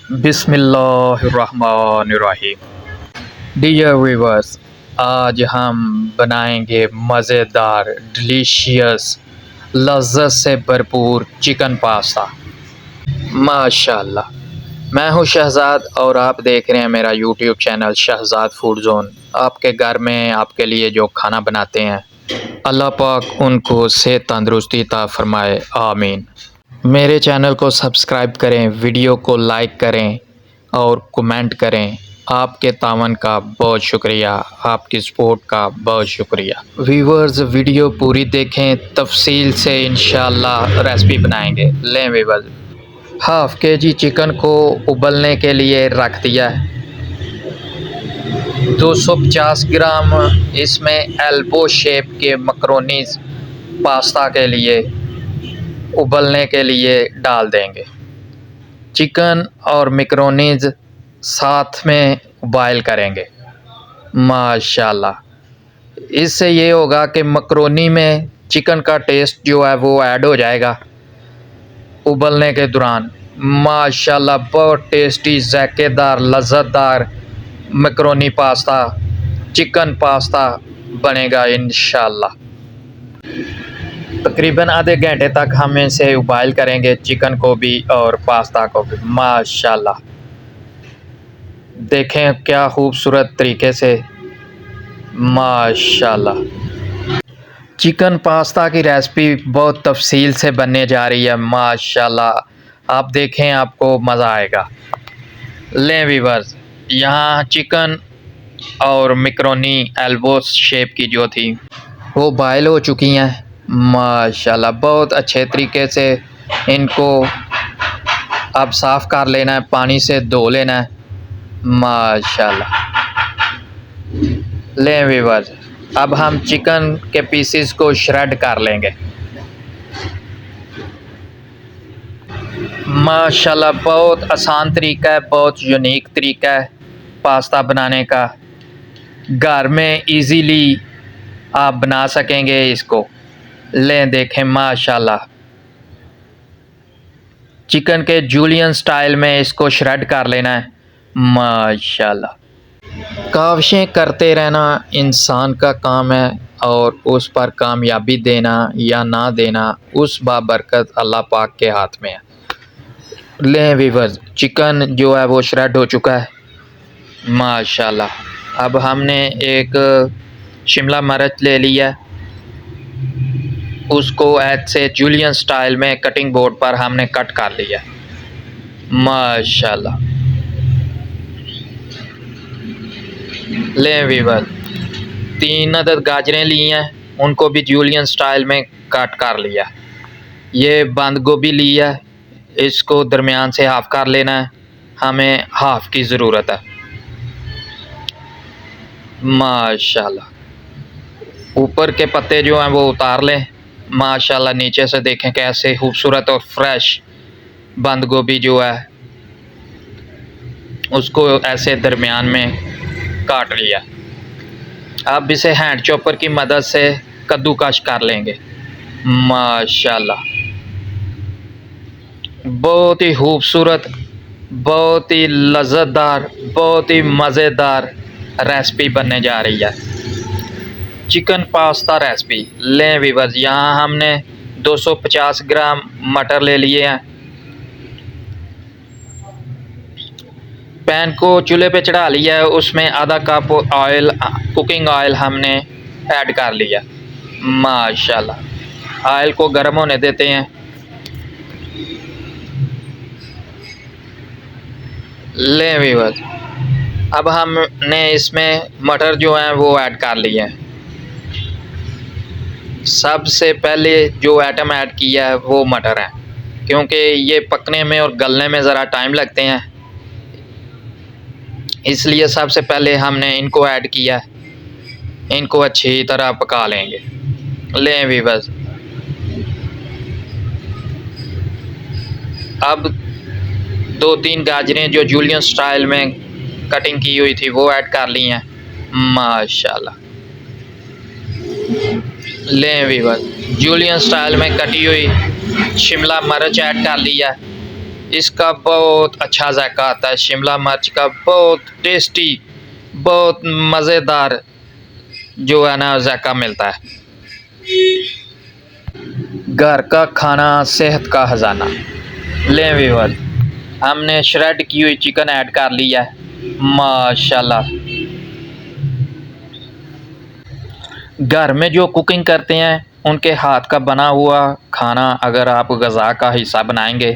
बिस्मिल्लाहिर्रहमानिर्रहीम। Dear viewers, आज हम बनाएंगे मज़ेदार डिलीशियस लज़्ज़त से भरपूर चिकन पास्ता। माशाल्लाह। मैं हूं शहज़ाद और आप देख रहे हैं मेरा YouTube channel Shahzad food zone. आपके घर में आपके लिए जो खाना बनाते हैं, अल्लाह पाक उनको सेहत तंदुरुस्ती अता फ़रमाए, आमीन। मेरे चैनल को सब्सक्राइब करें, वीडियो को लाइक करें और कमेंट करें। आपके तावन का बहुत शुक्रिया, आपकी सपोर्ट का बहुत शुक्रिया। व्यूअर्स, वीडियो पूरी देखें, तफसील से इंशाल्लाह रेसिपी बनाएंगे। लें व्यूअर्स, हाफ़ के जी चिकन को उबलने के लिए रख दिया है। 250 ग्राम इसमें एल्बो शेप के मकरोनीज़ पास्ता के लिए उबलने के लिए डाल देंगे। चिकन और मैकरोनीज़ साथ में बॉयल करेंगे। माशाल्लाह, इससे ये होगा कि मकरोनी में चिकन का टेस्ट जो है वो ऐड हो जाएगा उबलने के दौरान। माशाल्लाह, बहुत टेस्टी, ज़ायकेदार, लज़्ज़तदार मकरोनी पास्ता, चिकन पास्ता बनेगा इंशाल्लाह। तकरीबन आधे घंटे तक हम इसे उबाइल करेंगे, चिकन को भी और पास्ता को भी। माशाल्लाह, देखें क्या खूबसूरत तरीके से। माशाल्लाह, चिकन पास्ता की रेसिपी बहुत तफसील से बनने जा रही है। माशाल्लाह, आप देखें, आपको मज़ा आएगा। लें व्यूअर्स, यहाँ चिकन और मैकरोनी एल्बो शेप की जो थी वो बॉयल हो चुकी हैं। माशाल्लाह, बहुत अच्छे तरीके से इनको अब साफ़ कर लेना है, पानी से धो लेना है। माशाल्लाह। लें व्यूअर्स, अब हम चिकन के पीसेस को श्रेड कर लेंगे। माशाल्लाह, बहुत आसान तरीका है, बहुत यूनिक तरीका है पास्ता बनाने का। घर में इजीली आप बना सकेंगे इसको। लें देखें, माशाल्लाह, चिकन के जूलियन स्टाइल में इसको श्रेड कर लेना है। माशाल्लाह, काविशें करते रहना इंसान का काम है और उस पर कामयाबी देना या ना देना उस बाबरकत अल्लाह पाक के हाथ में है। लें व्यूअर्स, चिकन जो है वो श्रेड हो चुका है। माशाल्लाह, अब हमने एक शिमला मिर्च ले लिया, उसको ऐसे जूलियन स्टाइल में कटिंग बोर्ड पर हमने कट कर लिया। माशाल्लाह। लें व्यूअर्स, 3 अदद गाजरें ली हैं, उनको भी जूलियन स्टाइल में कट कर लिया। ये बंद गोभी ली है, इसको दरमियान से हाफ़ कर लेना है, हमें हाफ़ की ज़रूरत है। माशाल्लाह, ऊपर के पत्ते जो हैं वो उतार लें। माशाल्लाह, नीचे से देखें कैसे खूबसूरत और फ्रेश बंद गोभी जो है उसको ऐसे दरमियान में काट लिया। अब इसे हैंड चॉपर की मदद से कद्दूकश कर लेंगे। माशाल्लाह, बहुत ही खूबसूरत, बहुत ही लज़्ज़तदार, बहुत ही मज़ेदार रेसिपी बनने जा रही है, चिकन पास्ता रेसिपी। लें व्यूअर्स, यहाँ हमने 250 ग्राम मटर ले लिए हैं। पैन को चूल्हे पे चढ़ा लिया है, उसमें आधा कप ऑयल, कुकिंग ऑयल हमने ऐड कर लिया। माशाल्लाह, ऑयल को गर्म होने देते हैं। लें व्यूअर्स, अब हमने इसमें मटर जो हैं वो ऐड कर लिए हैं। सबसे पहले जो आइटम ऐड किया है वो मटर है, क्योंकि ये पकने में और गलने में ज़रा टाइम लगते हैं, इसलिए सबसे पहले हमने इनको ऐड किया, इनको अच्छी तरह पका लेंगे। लें व्यूअर्स, अब 2-3 गाजरें जो जूलियन स्टाइल में कटिंग की हुई थी वो ऐड कर ली हैं। माशाल्लाह। लें व्यूअर्स, जूलियन स्टाइल में कटी हुई शिमला मिर्च ऐड कर लिया। इसका बहुत अच्छा जायका आता है। शिमला मिर्च का बहुत टेस्टी, बहुत मज़ेदार जो है ना जायका मिलता है। घर का खाना सेहत का खजाना। लें व्यूअर, हमने श्रेड की हुई चिकन ऐड कर लिया है। माशाल्लाह, घर में जो कुकिंग करते हैं उनके हाथ का बना हुआ खाना अगर आप ग़िज़ा का हिस्सा बनाएंगे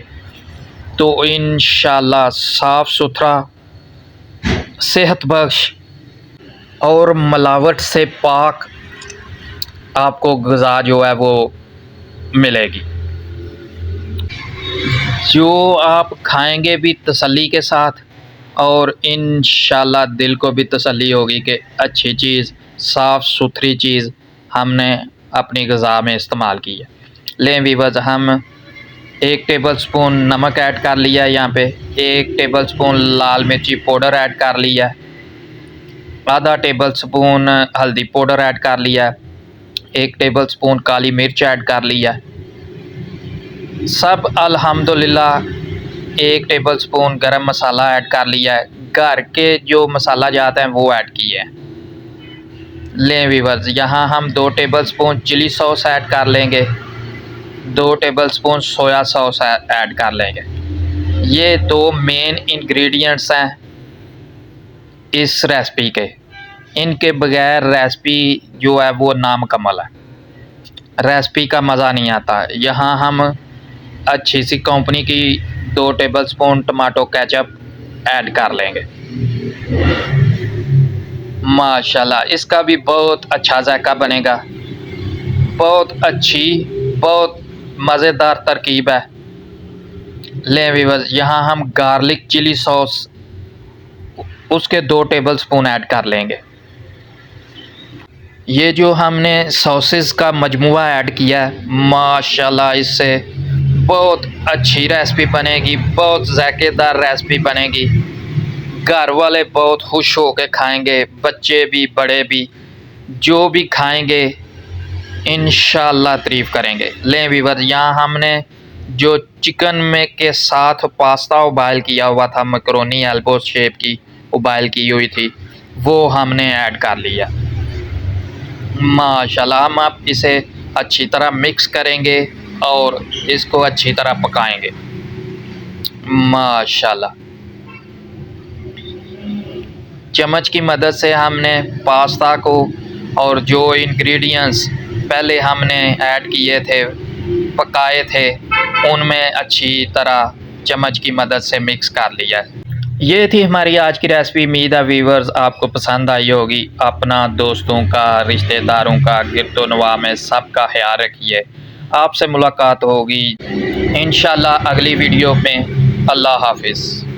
तो इंशाल्लाह साफ़ सुथरा, सेहत बख्श और मिलावट से पाक आपको ग़िज़ा जो है वो मिलेगी, जो आप खाएंगे भी तसल्ली के साथ और इंशाल्लाह दिल को भी तसल्ली होगी कि अच्छी चीज़, साफ़ सुथरी चीज़ हमने अपनी ग़िज़ा में इस्तेमाल की है। लें व्यूअर्स, हम 1 टेबलस्पून नमक ऐड कर लिया है यहाँ पे, 1 टेबलस्पून लाल मिर्ची पाउडर ऐड कर लिया है, आधा टेबलस्पून हल्दी पाउडर ऐड कर लिया है, 1 टेबलस्पून काली मिर्च ऐड कर लिया है। सब अल्हम्दुलिल्लाह 1 टेबलस्पून गरम मसाला ऐड कर लिया है। घर के जो मसाला जाते हैं वो ऐड किए हैं। लें व्यूअर्स, यहाँ हम 2 टेबलस्पून चिली सॉस ऐड कर लेंगे, 2 टेबलस्पून सोया सॉस ऐड कर लेंगे। ये 2 मेन इंग्रेडिएंट्स हैं इस रेसिपी के। इनके बगैर रेसिपी जो है वो नामुकम्मल है, रेसिपी का मज़ा नहीं आता। यहाँ हम अच्छी सी कंपनी की 2 टेबलस्पून टमाटो केचप ऐड कर लेंगे। माशाल्लाह, इसका भी बहुत अच्छा जायका बनेगा। बहुत अच्छी, बहुत मज़ेदार तरकीब है। लें व्यूअर्स, यहाँ हम गार्लिक चिली सॉस उसके 2 टेबलस्पून ऐड कर लेंगे। ये जो हमने सॉसेस का मजमुआ ऐड किया है, माशाल्लाह इससे बहुत अच्छी रेसिपी बनेगी, बहुत ज़ायकेदार रेसिपी बनेगी। घर वाले बहुत खुश हो के खाएंगे, बच्चे भी बड़े भी, जो भी खाएंगे इंशाल्लाह तारीफ़ करेंगे। लें व्यूअर्स, यहाँ हमने जो चिकन में के साथ पास्ता उबाइल किया हुआ था, मैकरोनी एल्बो शेप की उबाइल की हुई थी, वो हमने ऐड कर लिया। माशाल्लाह, हम आप इसे अच्छी तरह मिक्स करेंगे और इसको अच्छी तरह पकाएंगे। माशाल्लाह, चम्मच की मदद से हमने पास्ता को और जो इंग्रेडिएंट्स पहले हमने ऐड किए थे, पकाए थे, उनमें अच्छी तरह चम्मच की मदद से मिक्स कर लिया। ये थी हमारी आज की रेसिपी। उम्मीद है व्यूअर्स आपको पसंद आई होगी। अपना, दोस्तों का, रिश्तेदारों का, गिरदोनवा में सबका ख्याल रखिए। आपसे मुलाकात होगी इंशाल्लाह अगली वीडियो में। अल्लाह हाफिज़।